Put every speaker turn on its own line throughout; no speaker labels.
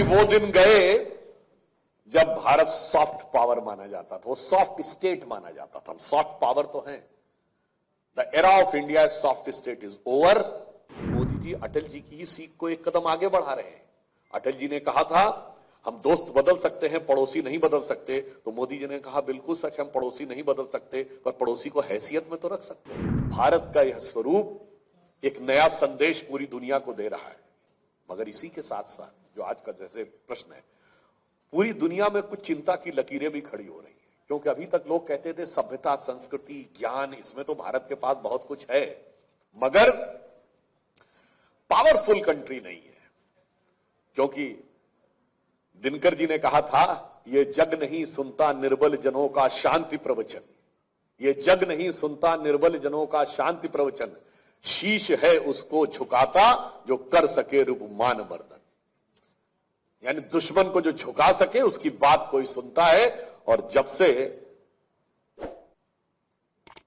वो दिन गए जब भारत सॉफ्ट पावर माना जाता था, वो सॉफ्ट स्टेट माना जाता था। हम सॉफ्ट पावर तो हैं। The era of India soft state is over. Modi ji Atal ji की ही सीख को एक कदम आगे बढ़ा रहे हैं। अटल जी ने कहा था हम दोस्त बदल सकते हैं, पड़ोसी नहीं बदल सकते। तो मोदी जी ने कहा बिल्कुल सच, हम पड़ोसी नहीं बदल सकते पर पड़ोसी को हैसियत में तो रख सकते हैं। भारत का यह स्वरूप एक नया संदेश पूरी दुनिया को दे रहा है। मगर इसी के साथ साथ जो आज का जैसे प्रश्न है, पूरी दुनिया में कुछ चिंता की लकीरें भी खड़ी हो रही है। क्योंकि अभी तक लोग कहते थे सभ्यता, संस्कृति, ज्ञान, इसमें तो भारत के पास बहुत कुछ है, मगर पावरफुल कंट्री नहीं है। क्योंकि दिनकर जी ने कहा था ये जग नहीं सुनता निर्बल जनों का शांति प्रवचन, ये जग नहीं सुनता निर्बल जनों का शांति प्रवचन, शीश है उसको झुकाता जो कर सके रूपमान मर्दन। यानी दुश्मन को जो झुका सके उसकी बात कोई सुनता है। और जब से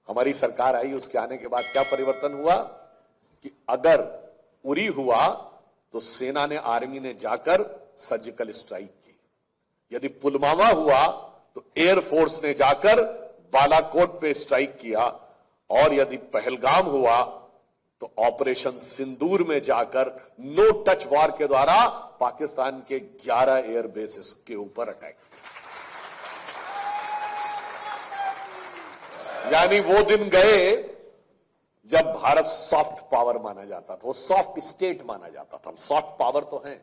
हमारी सरकार आई उसके आने के बाद क्या परिवर्तन हुआ कि अगर उरी हुआ तो सेना ने, आर्मी ने जाकर सर्जिकल स्ट्राइक की। यदि पुलवामा हुआ तो एयरफोर्स ने जाकर बालाकोट पे स्ट्राइक किया। और यदि पहलगाम हुआ तो ऑपरेशन सिंदूर में जाकर नो टच वॉर के द्वारा पाकिस्तान के 11 एयरबेसेस के ऊपर अटैक। यानी वो दिन गए जब भारत सॉफ्ट पावर माना जाता था, वो सॉफ्ट स्टेट माना जाता था। हम सॉफ्ट पावर तो हैं।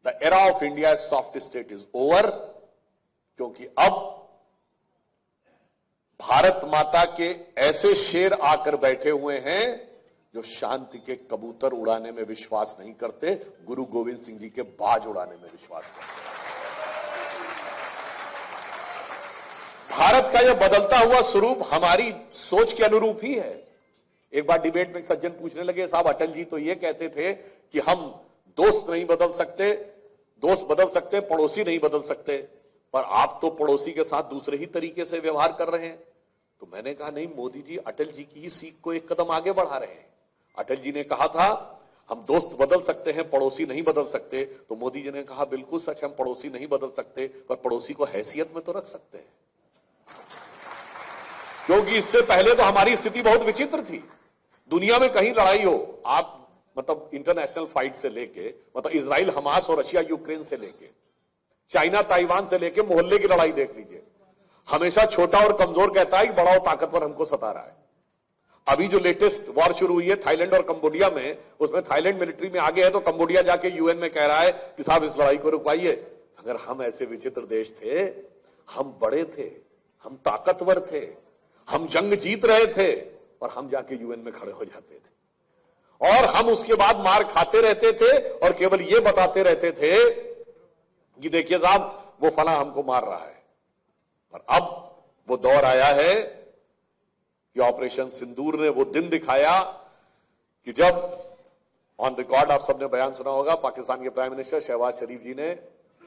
The era of India soft state is over. क्योंकि अब भारत माता के ऐसे शेर आकर बैठे हुए हैं जो शांति के कबूतर उड़ाने में विश्वास नहीं करते, गुरु गोविंद सिंह जी के बाज उड़ाने में विश्वास करते। भारत का यह बदलता हुआ स्वरूप हमारी सोच के अनुरूप ही है। एक बार डिबेट में एक सज्जन पूछने लगे, साहब अटल जी तो ये कहते थे कि हम दोस्त नहीं बदल सकते, दोस्त बदल सकते, पड़ोसी नहीं बदल सकते, पर आप तो पड़ोसी के साथ दूसरे ही तरीके से व्यवहार कर रहे हैं। तो मैंने कहा नहीं, मोदी जी अटल जी की ही सीख को एक कदम आगे बढ़ा रहे हैं। अटल जी ने कहा था हम दोस्त बदल सकते हैं, पड़ोसी नहीं बदल सकते। तो मोदी जी ने कहा बिल्कुल सच, हम पड़ोसी नहीं बदल सकते पर पड़ोसी को हैसियत में तो रख सकते हैं। क्योंकि इससे पहले तो हमारी स्थिति बहुत विचित्र थी। दुनिया में कहीं लड़ाई हो, आप मतलब इंटरनेशनल फाइट से लेके, मतलब इजराइल हमास और रशिया यूक्रेन से लेके, चाइना ताइवान से लेके मोहल्ले की लड़ाई देख लीजिए, हमेशा छोटा और कमजोर कहता है कि बड़ा और ताकतवर हमको सता रहा है। अभी जो लेटेस्ट वॉर शुरू हुई है थाईलैंड और कंबोडिया में, उसमें थाईलैंड मिलिट्री में आगे है तो कंबोडिया जाके यूएन में कह रहा है कि साहब इस लड़ाई को रुकवाइए। अगर हम ऐसे विचित्र देश थे, हम बड़े थे, हम ताकतवर थे, हम जंग जीत रहे थे, और हम जाके यूएन में खड़े हो जाते थे और हम उसके बाद मार खाते रहते थे और केवल ये बताते रहते थे कि देखिए साहब वो फला हमको मार रहा है। पर अब वो दौर आया है कि ऑपरेशन सिंदूर ने वो दिन दिखाया कि जब ऑन रिकॉर्ड आप सबने बयान सुना होगा, पाकिस्तान के प्राइम मिनिस्टर शहबाज शरीफ जी ने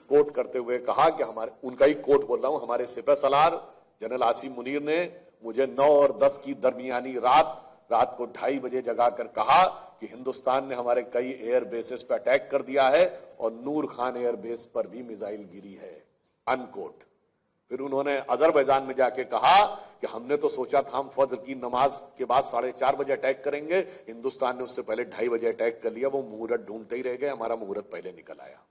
कोट करते हुए कहा कि हमारे, उनका ही कोट बोल रहा हूं, हमारे सिपह सलार जनरल आसिम मुनीर ने मुझे 9 और 10 की दरमियानी रात को 2:30 बजे जगाकर कहा कि हिंदुस्तान ने हमारे कई एयर बेसेस पर अटैक कर दिया है और नूर खान एयर बेस पर भी मिसाइल गिरी है, अनकोट। फिर उन्होंने अजरबैजान में जाके कहा कि हमने तो सोचा था हम फजर की नमाज के बाद 4:30 बजे अटैक करेंगे, हिंदुस्तान ने उससे पहले 2:30 बजे अटैक कर लिया। वो मुहूर्त ढूंढते ही रह गए, हमारा मुहूर्त पहले निकल आया।